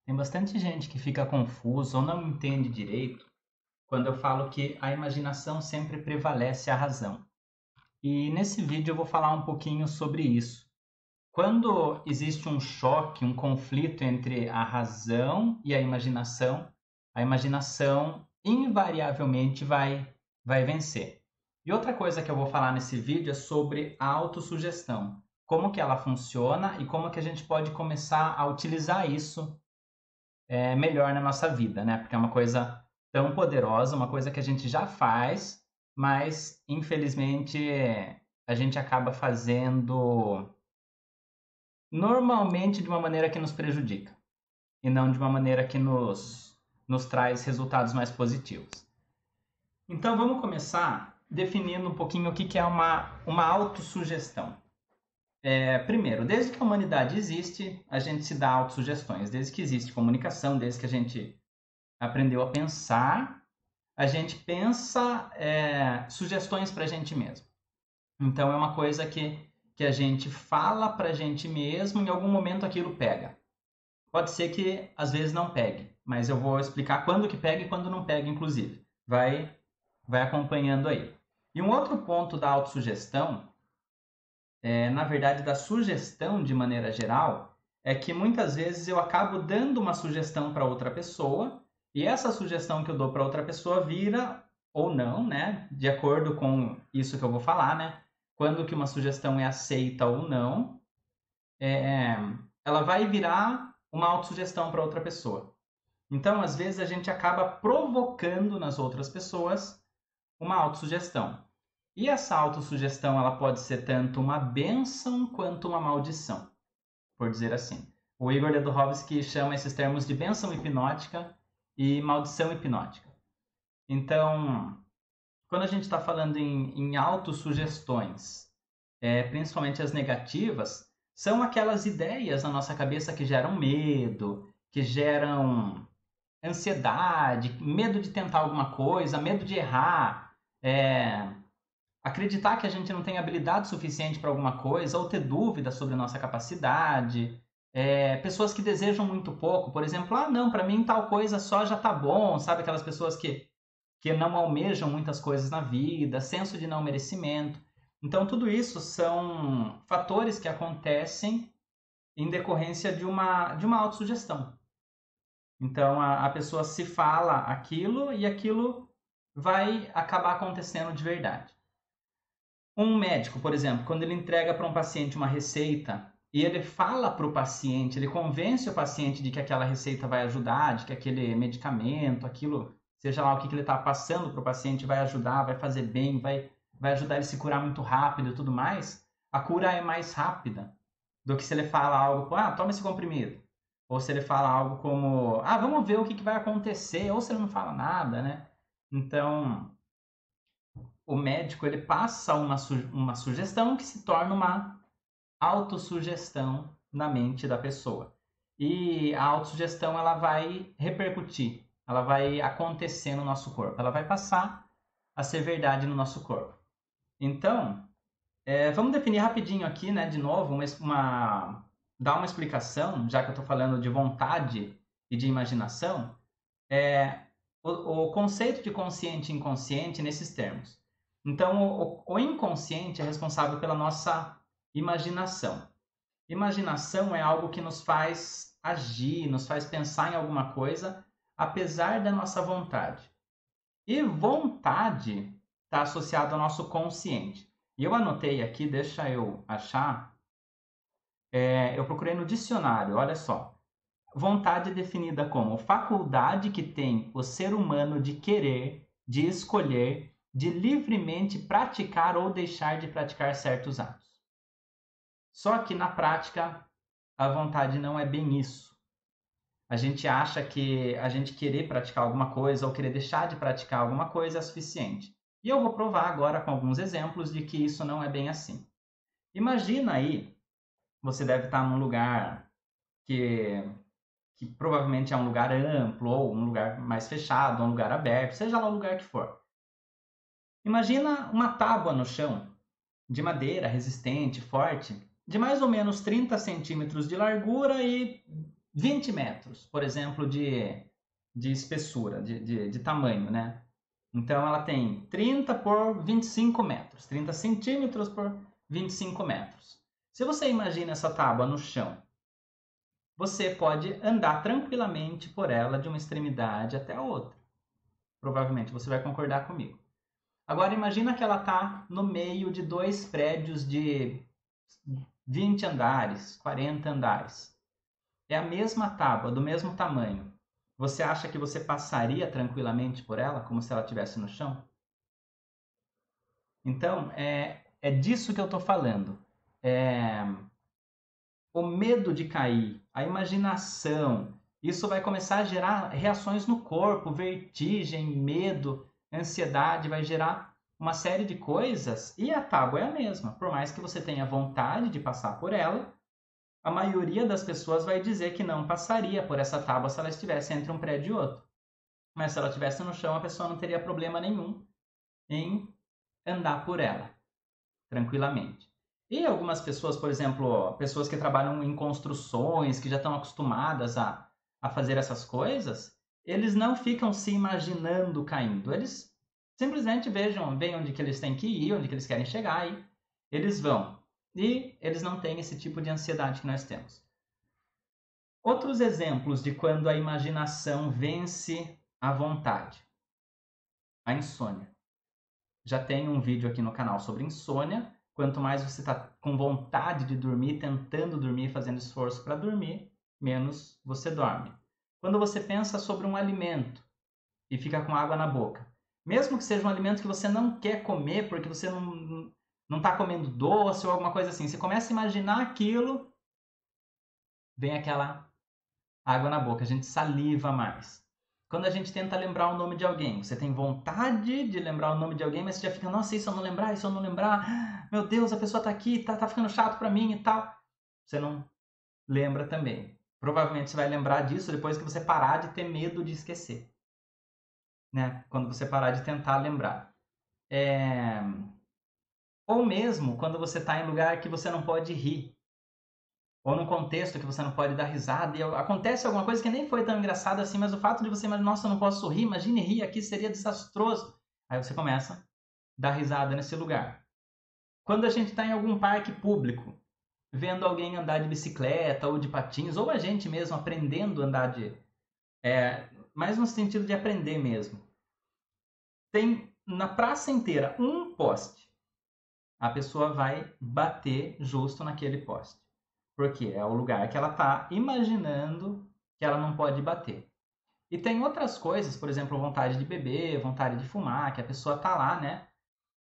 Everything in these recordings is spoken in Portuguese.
Tem bastante gente que fica confuso ou não entende direito quando eu falo que a imaginação sempre prevalece a razão. E nesse vídeo eu vou falar um pouquinho sobre isso. Quando existe um choque, um conflito entre a razão e a imaginação invariavelmente vai vencer. E outra coisa que eu vou falar nesse vídeo é sobre a autossugestão. Como que ela funciona e como que a gente pode começar a utilizar isso melhor na nossa vida, né? Porque é uma coisa tão poderosa, uma coisa que a gente já faz, mas infelizmente a gente acaba fazendo normalmente de uma maneira que nos prejudica e não de uma maneira que nos traz resultados mais positivos. Então vamos começar definindo um pouquinho o que é uma autossugestão. Primeiro, desde que a humanidade existe, a gente se dá autossugestões. Desde que existe comunicação, desde que a gente aprendeu a pensar, a gente pensa sugestões para a gente mesmo. Então é uma coisa que a gente fala para a gente mesmo, em algum momento aquilo pega. Pode ser que às vezes não pegue, mas eu vou explicar quando que pega e quando não pega, inclusive. Vai acompanhando aí. E um outro ponto da autossugestão, na verdade da sugestão de maneira geral, é que muitas vezes eu acabo dando uma sugestão para outra pessoa e essa sugestão que eu dou para outra pessoa vira ou não, né? De acordo com isso que eu vou falar, né? Quando que uma sugestão é aceita ou não, é, ela vai virar uma autossugestão para outra pessoa. Então, às vezes, a gente acaba provocando nas outras pessoas uma autossugestão. E essa autossugestão ela pode ser tanto uma bênção quanto uma maldição, por dizer assim. O Igor Ledorowski chama esses termos de bênção hipnótica e maldição hipnótica. Então, quando a gente está falando em autossugestões, principalmente as negativas, são aquelas ideias na nossa cabeça que geram medo, que geram ansiedade, medo de tentar alguma coisa, medo de errar, acreditar que a gente não tem habilidade suficiente para alguma coisa, ou ter dúvidas sobre a nossa capacidade. Pessoas que desejam muito pouco, por exemplo, não, para mim tal coisa só já tá bom, sabe? Aquelas pessoas que não almejam muitas coisas na vida, senso de não merecimento. Então, tudo isso são fatores que acontecem em decorrência de uma autossugestão. Então, a pessoa se fala aquilo e aquilo vai acabar acontecendo de verdade. Um médico, por exemplo, quando ele entrega para um paciente uma receita e ele fala para o paciente, ele convence o paciente de que aquela receita vai ajudar, de que aquele medicamento, aquilo, seja lá o que ele está passando para o paciente, vai ajudar, vai fazer bem, vai ajudar ele a se curar muito rápido e tudo mais, a cura é mais rápida do que se ele fala algo como, toma esse comprimido. Ou se ele fala algo como, vamos ver o que vai acontecer, ou se ele não fala nada, né? Então, o médico ele passa uma sugestão que se torna uma autossugestão na mente da pessoa. E a autossugestão ela vai repercutir, ela vai acontecer no nosso corpo, ela vai passar a ser verdade no nosso corpo. Então, vamos definir rapidinho aqui, né, de novo, dar uma explicação, já que eu estou falando de vontade e de imaginação, o conceito de consciente e inconsciente nesses termos. Então, o inconsciente é responsável pela nossa imaginação. Imaginação é algo que nos faz agir, nos faz pensar em alguma coisa, apesar da nossa vontade. E vontade está associado ao nosso consciente. E eu anotei aqui, deixa eu achar, eu procurei no dicionário, olha só. Vontade é definida como faculdade que tem o ser humano de querer, de escolher, de livremente praticar ou deixar de praticar certos atos. Só que na prática, a vontade não é bem isso. A gente acha que a gente querer praticar alguma coisa ou querer deixar de praticar alguma coisa é suficiente. E eu vou provar agora com alguns exemplos de que isso não é bem assim. Imagina aí, você deve estar num lugar que provavelmente é um lugar amplo, ou um lugar mais fechado, um lugar aberto, seja lá o lugar que for. Imagina uma tábua no chão, de madeira, resistente, forte, de mais ou menos 30 centímetros de largura e 20 metros, por exemplo, de espessura, de tamanho, né? Então ela tem 30 por 25 metros, 30 centímetros por 25 metros. Se você imagina essa tábua no chão, você pode andar tranquilamente por ela de uma extremidade até a outra. Provavelmente você vai concordar comigo. Agora imagina que ela está no meio de dois prédios de 20 andares, 40 andares. É a mesma tábua, do mesmo tamanho. Você acha que você passaria tranquilamente por ela, como se ela estivesse no chão? Então, é disso que eu estou falando. O medo de cair, a imaginação, isso vai começar a gerar reações no corpo, vertigem, medo, ansiedade, vai gerar uma série de coisas e a tábua é a mesma. Por mais que você tenha vontade de passar por ela, a maioria das pessoas vai dizer que não passaria por essa tábua se ela estivesse entre um prédio e outro. Mas se ela estivesse no chão, a pessoa não teria problema nenhum em andar por ela tranquilamente. E algumas pessoas, por exemplo, pessoas que trabalham em construções, que já estão acostumadas a fazer essas coisas, eles não ficam se imaginando caindo. Eles simplesmente veem onde que eles têm que ir, onde que eles querem chegar e eles vão. E eles não têm esse tipo de ansiedade que nós temos. Outros exemplos de quando a imaginação vence a vontade. A insônia. Já tem um vídeo aqui no canal sobre insônia. Quanto mais você está com vontade de dormir, tentando dormir, fazendo esforço para dormir, menos você dorme. Quando você pensa sobre um alimento e fica com água na boca, mesmo que seja um alimento que você não quer comer, porque você não está comendo doce ou alguma coisa assim, você começa a imaginar aquilo, vem aquela água na boca, a gente saliva mais. Quando a gente tenta lembrar o nome de alguém, você tem vontade de lembrar o nome de alguém, mas você já fica, nossa, isso eu não lembrar, isso eu não lembrar, meu Deus, a pessoa tá aqui, tá ficando chato pra mim e tal. Você não lembra também. Provavelmente você vai lembrar disso depois que você parar de ter medo de esquecer. Né? Quando você parar de tentar lembrar. Ou mesmo quando você está em lugar que você não pode rir. Ou num contexto que você não pode dar risada e acontece alguma coisa que nem foi tão engraçada assim, mas o fato de você imaginar, nossa, eu não posso rir, imagine rir aqui, seria desastroso. Aí você começa a dar risada nesse lugar. Quando a gente está em algum parque público, vendo alguém andar de bicicleta ou de patins, ou a gente mesmo aprendendo a andar mais no sentido de aprender mesmo. Tem na praça inteira um poste. A pessoa vai bater justo naquele poste. Porque é o lugar que ela está imaginando que ela não pode bater. E tem outras coisas, por exemplo, vontade de beber, vontade de fumar, que a pessoa está lá, né?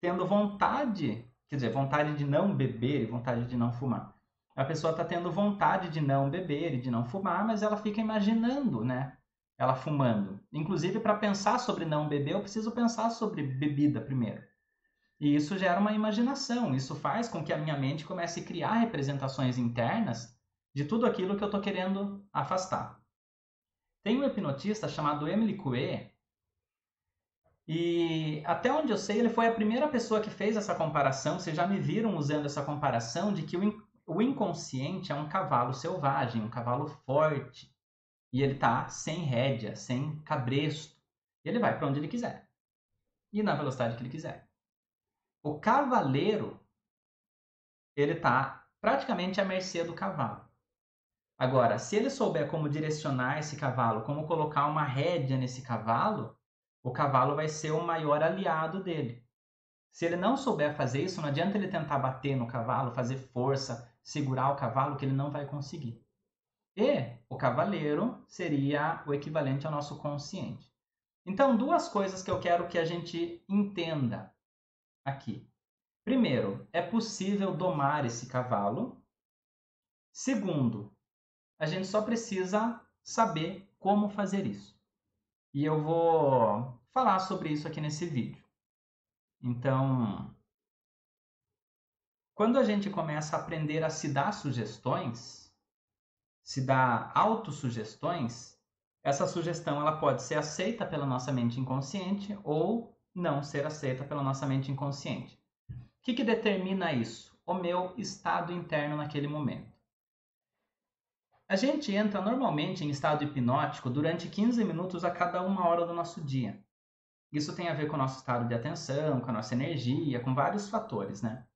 Tendo vontade, quer dizer, vontade de não beber e vontade de não fumar. A pessoa está tendo vontade de não beber e de não fumar, mas ela fica imaginando, né? Ela fumando. Inclusive, para pensar sobre não beber, eu preciso pensar sobre bebida primeiro. E isso gera uma imaginação, isso faz com que a minha mente comece a criar representações internas de tudo aquilo que eu estou querendo afastar. Tem um hipnotista chamado Emily Coué, e até onde eu sei, ele foi a primeira pessoa que fez essa comparação. Vocês já me viram usando essa comparação de que o inconsciente é um cavalo selvagem, um cavalo forte, e ele está sem rédea, sem cabresto. E ele vai para onde ele quiser, e na velocidade que ele quiser. O cavaleiro, ele está praticamente à mercê do cavalo. Agora, se ele souber como direcionar esse cavalo, como colocar uma rédea nesse cavalo, o cavalo vai ser o maior aliado dele. Se ele não souber fazer isso, não adianta ele tentar bater no cavalo, fazer força, segurar o cavalo, que ele não vai conseguir. E o cavaleiro seria o equivalente ao nosso consciente. Então, duas coisas que eu quero que a gente entenda aqui. Primeiro, é possível domar esse cavalo. Segundo, a gente só precisa saber como fazer isso. E eu vou falar sobre isso aqui nesse vídeo. Então, quando a gente começa a aprender a se dar sugestões, se dar autossugestões, essa sugestão ela pode ser aceita pela nossa mente inconsciente ou não ser aceita pela nossa mente inconsciente. O que determina isso? O meu estado interno naquele momento. A gente entra normalmente em estado hipnótico durante 15 minutos a cada 1 hora do nosso dia. Isso tem a ver com o nosso estado de atenção, com a nossa energia, com vários fatores, né?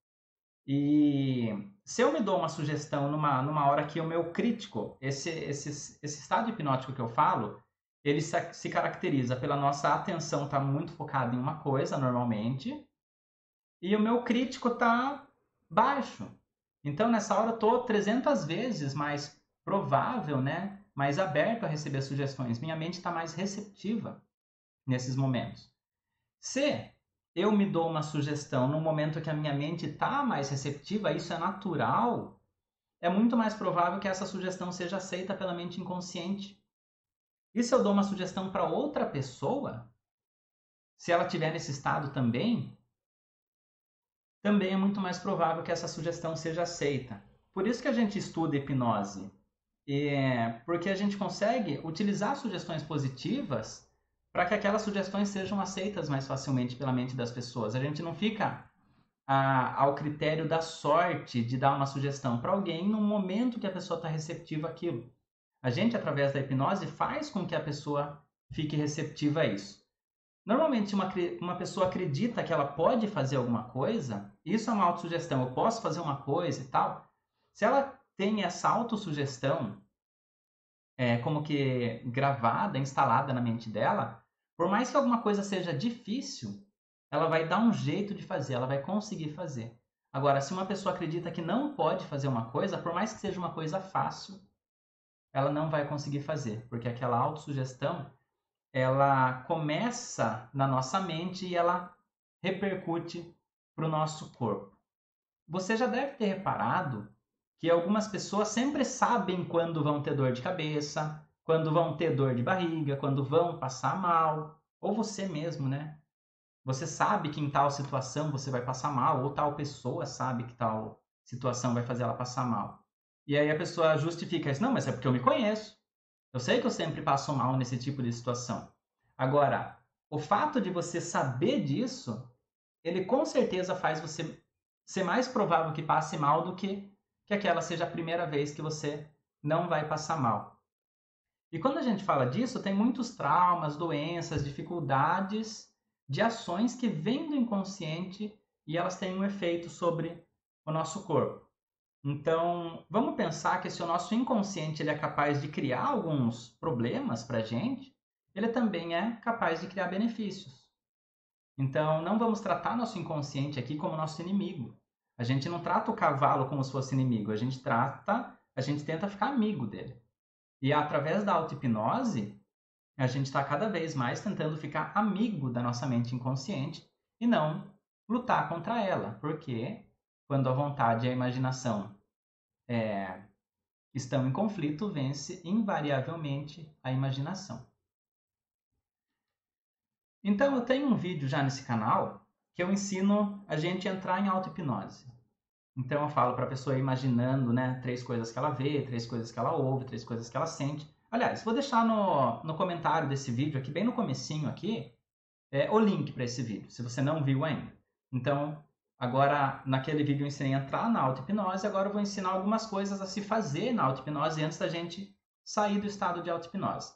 E se eu me dou uma sugestão numa hora que o meu crítico, esse estado hipnótico que eu falo, ele se caracteriza pela nossa atenção estar muito focada em uma coisa, normalmente, e o meu crítico está baixo. Então, nessa hora, eu estou 300 vezes mais provável, né? Mais aberto a receber sugestões. Minha mente está mais receptiva nesses momentos. Se eu me dou uma sugestão no momento que a minha mente está mais receptiva, isso é natural, é muito mais provável que essa sugestão seja aceita pela mente inconsciente. E se eu dou uma sugestão para outra pessoa, se ela estiver nesse estado também é muito mais provável que essa sugestão seja aceita. Por isso que a gente estuda hipnose. Porque a gente consegue utilizar sugestões positivas para que aquelas sugestões sejam aceitas mais facilmente pela mente das pessoas. A gente não fica ao critério da sorte de dar uma sugestão para alguém no momento que a pessoa está receptiva àquilo. A gente, através da hipnose, faz com que a pessoa fique receptiva a isso. Normalmente, uma pessoa acredita que ela pode fazer alguma coisa, isso é uma autossugestão, eu posso fazer uma coisa e tal. Se ela tem essa autossugestão como que gravada, instalada na mente dela, por mais que alguma coisa seja difícil, ela vai dar um jeito de fazer, ela vai conseguir fazer. Agora, se uma pessoa acredita que não pode fazer uma coisa, por mais que seja uma coisa fácil, ela não vai conseguir fazer, porque aquela autossugestão, ela começa na nossa mente e ela repercute para o nosso corpo. Você já deve ter reparado que algumas pessoas sempre sabem quando vão ter dor de cabeça, quando vão ter dor de barriga, quando vão passar mal, ou você mesmo, né? Você sabe que em tal situação você vai passar mal, ou tal pessoa sabe que tal situação vai fazer ela passar mal. E aí a pessoa justifica isso, não, mas é porque eu me conheço. Eu sei que eu sempre passo mal nesse tipo de situação. Agora, o fato de você saber disso, ele com certeza faz você ser mais provável que passe mal do que aquela seja a primeira vez que você não vai passar mal. E quando a gente fala disso, tem muitos traumas, doenças, dificuldades de ações que vêm do inconsciente e elas têm um efeito sobre o nosso corpo. Então, vamos pensar que se o nosso inconsciente ele é capaz de criar alguns problemas para a gente, ele também é capaz de criar benefícios. Então, não vamos tratar nosso inconsciente aqui como nosso inimigo. A gente não trata o cavalo como se fosse inimigo, a gente tenta ficar amigo dele. E através da auto-hipnose, a gente está cada vez mais tentando ficar amigo da nossa mente inconsciente e não lutar contra ela, porque quando a vontade e a imaginação estão em conflito, vence invariavelmente a imaginação. Então, eu tenho um vídeo já nesse canal que eu ensino a gente a entrar em auto-hipnose. Então, eu falo para a pessoa imaginando, né, 3 coisas que ela vê, 3 coisas que ela ouve, 3 coisas que ela sente. Aliás, vou deixar no comentário desse vídeo aqui, bem no comecinho aqui, o link para esse vídeo, se você não viu ainda. Então, agora, naquele vídeo eu ensinei a entrar na auto-hipnose, agora eu vou ensinar algumas coisas a se fazer na auto-hipnose antes da gente sair do estado de auto-hipnose.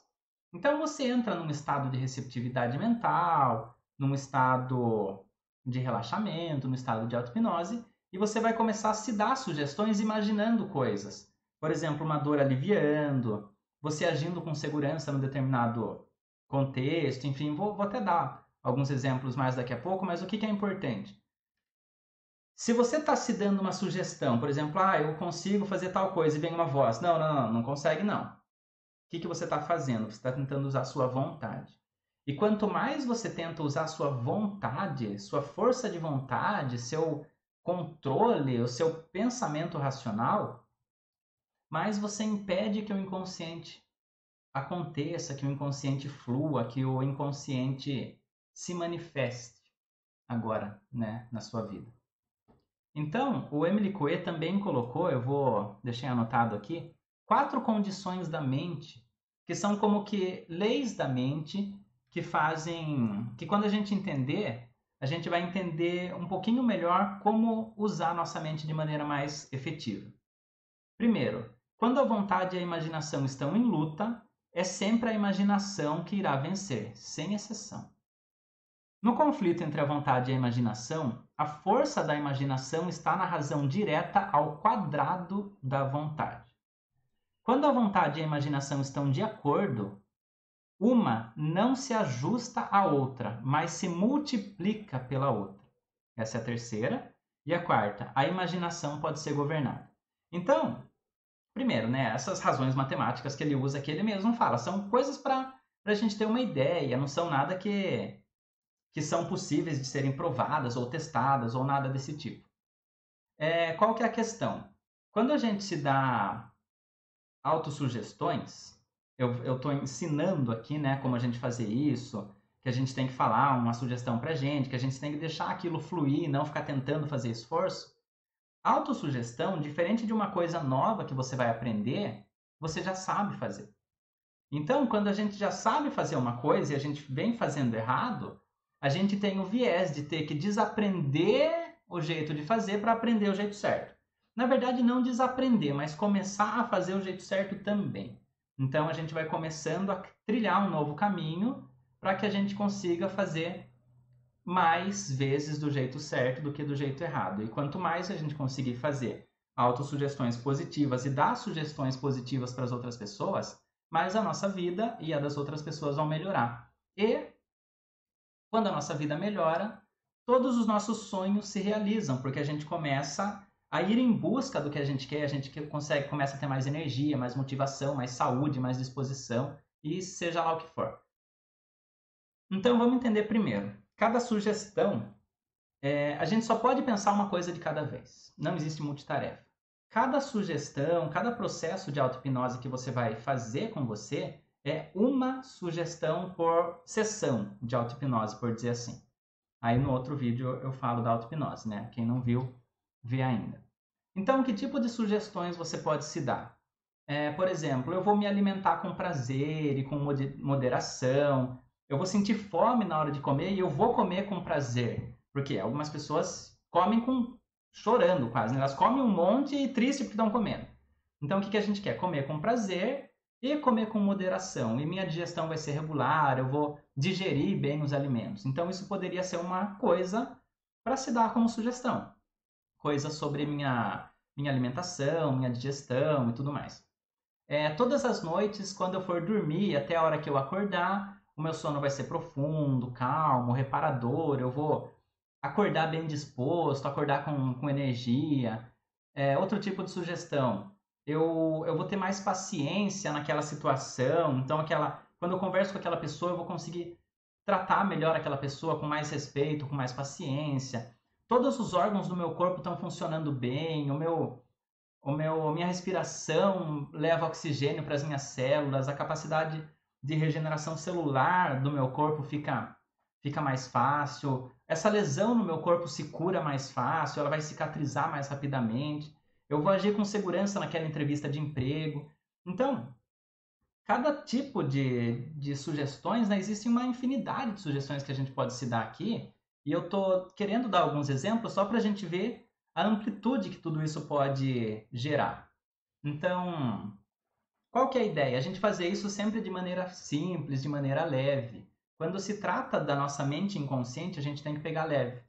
Então, você entra num estado de receptividade mental, num estado de relaxamento, num estado de auto-hipnose, e você vai começar a se dar sugestões imaginando coisas. Por exemplo, uma dor aliviando, você agindo com segurança num determinado contexto, enfim, vou até dar alguns exemplos mais daqui a pouco, mas o que é importante? Se você está se dando uma sugestão, por exemplo, eu consigo fazer tal coisa e vem uma voz, não consegue não. O que você está fazendo? Você está tentando usar a sua vontade. E quanto mais você tenta usar a sua vontade, sua força de vontade, seu controle, o seu pensamento racional, mais você impede que o inconsciente aconteça, que o inconsciente flua, que o inconsciente se manifeste agora, né, na sua vida. Então, o Emily Coué também colocou, eu vou deixar anotado aqui, 4 condições da mente, que são como que leis da mente que fazem, que quando a gente entender, a gente vai entender um pouquinho melhor como usar nossa mente de maneira mais efetiva. Primeiro, Quando a vontade e a imaginação estão em luta, é sempre a imaginação que irá vencer, sem exceção. No conflito entre a vontade e a imaginação, a força da imaginação está na razão direta ao quadrado da vontade. Quando a vontade e a imaginação estão de acordo, uma não se ajusta à outra, mas se multiplica pela outra. Essa é a terceira. E a quarta, a imaginação pode ser governada. Então, primeiro, né, essas razões matemáticas que ele usa aqui, ele mesmo fala, são coisas para a gente ter uma ideia, não são nada que são possíveis de serem provadas ou testadas ou nada desse tipo. Qual que é a questão? Quando a gente se dá autossugestões, eu estou ensinando aqui, né, como a gente fazer isso, que a gente tem que falar uma sugestão para a gente, que a gente tem que deixar aquilo fluir e não ficar tentando fazer esforço. Autossugestão, diferente de uma coisa nova que você vai aprender, você já sabe fazer. Então, quando a gente já sabe fazer uma coisa e a gente vem fazendo errado, a gente tem o viés de ter que desaprender o jeito de fazer para aprender o jeito certo. Na verdade, não desaprender, mas começar a fazer o jeito certo também. Então, a gente vai começando a trilhar um novo caminho para que a gente consiga fazer mais vezes do jeito certo do que do jeito errado. E quanto mais a gente conseguir fazer autossugestões positivas e dar sugestões positivas para as outras pessoas, mais a nossa vida e a das outras pessoas vão melhorar. E quando a nossa vida melhora, todos os nossos sonhos se realizam, porque a gente começa a ir em busca do que a gente quer, a gente começa a ter mais energia, mais motivação, mais saúde, mais disposição, e seja lá o que for. Então vamos entender primeiro. Cada sugestão, a gente só pode pensar uma coisa de cada vez. Não existe multitarefa. Cada sugestão, cada processo de auto-hipnose que você vai fazer com você é uma sugestão por sessão de auto-hipnose, por dizer assim. Aí no outro vídeo eu falo da auto-hipnose, né? Quem não viu, vê ainda. Então, que tipo de sugestões você pode se dar? Por exemplo, eu vou me alimentar com prazer e com moderação. Eu vou sentir fome na hora de comer e eu vou comer com prazer. Porque algumas pessoas comem chorando quase, né? Elas comem um monte e triste porque estão comendo. Então, o que a gente quer? Comer com prazer e comer com moderação. E minha digestão vai ser regular, eu vou digerir bem os alimentos. Então, isso poderia ser uma coisa para se dar como sugestão. Coisa sobre minha alimentação, minha digestão e tudo mais. Todas as noites, quando eu for dormir, até a hora que eu acordar, o meu sono vai ser profundo, calmo, reparador. Eu vou acordar bem disposto, acordar com energia. Outro tipo de sugestão, eu vou ter mais paciência naquela situação. Então, quando eu converso com aquela pessoa, eu vou conseguir tratar melhor aquela pessoa com mais respeito, com mais paciência. Todos os órgãos do meu corpo estão funcionando bem, minha respiração leva oxigênio para as minhas células, a capacidade de regeneração celular do meu corpo fica mais fácil, essa lesão no meu corpo se cura mais fácil, ela vai cicatrizar mais rapidamente, eu vou agir com segurança naquela entrevista de emprego. Então, cada tipo de sugestões, né, existe uma infinidade de sugestões que a gente pode se dar aqui, e eu estou querendo dar alguns exemplos só para a gente ver a amplitude que tudo isso pode gerar. Então, qual que é a ideia? A gente fazer isso sempre de maneira simples, de maneira leve. Quando se trata da nossa mente inconsciente, a gente tem que pegar leve.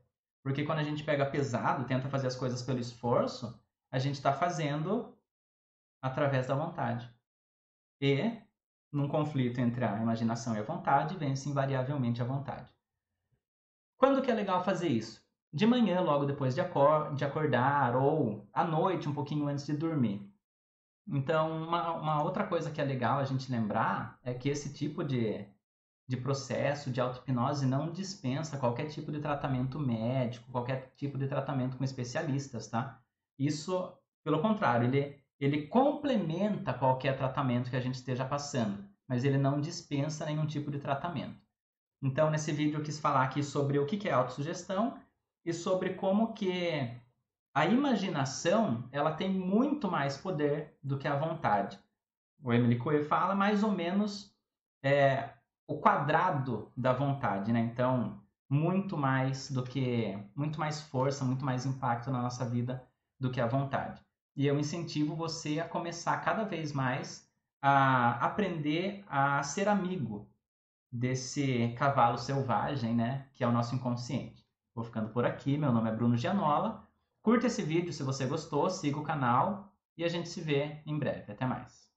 Porque quando a gente pega pesado, tenta fazer as coisas pelo esforço, a gente está fazendo através da vontade. E, num conflito entre a imaginação e a vontade, vence invariavelmente a vontade. Quando que é legal fazer isso? De manhã, logo depois de acordar, ou à noite, um pouquinho antes de dormir. Então, uma outra coisa que é legal a gente lembrar é que esse tipo de processo de auto-hipnose não dispensa qualquer tipo de tratamento médico, qualquer tipo de tratamento com especialistas, tá? Isso, pelo contrário, ele complementa qualquer tratamento que a gente esteja passando, mas ele não dispensa nenhum tipo de tratamento. Então, nesse vídeo eu quis falar aqui sobre o que é autossugestão e sobre como que a imaginação ela tem muito mais poder do que a vontade. O Emily Coué fala mais ou menos o quadrado da vontade, né? Então, muito mais força, muito mais impacto na nossa vida do que a vontade. e eu incentivo você a começar cada vez mais a aprender a ser amigo desse cavalo selvagem, né, que é o nosso inconsciente. Vou ficando por aqui, meu nome é Bruno Gianola. Curta esse vídeo se você gostou, siga o canal e a gente se vê em breve. Até mais.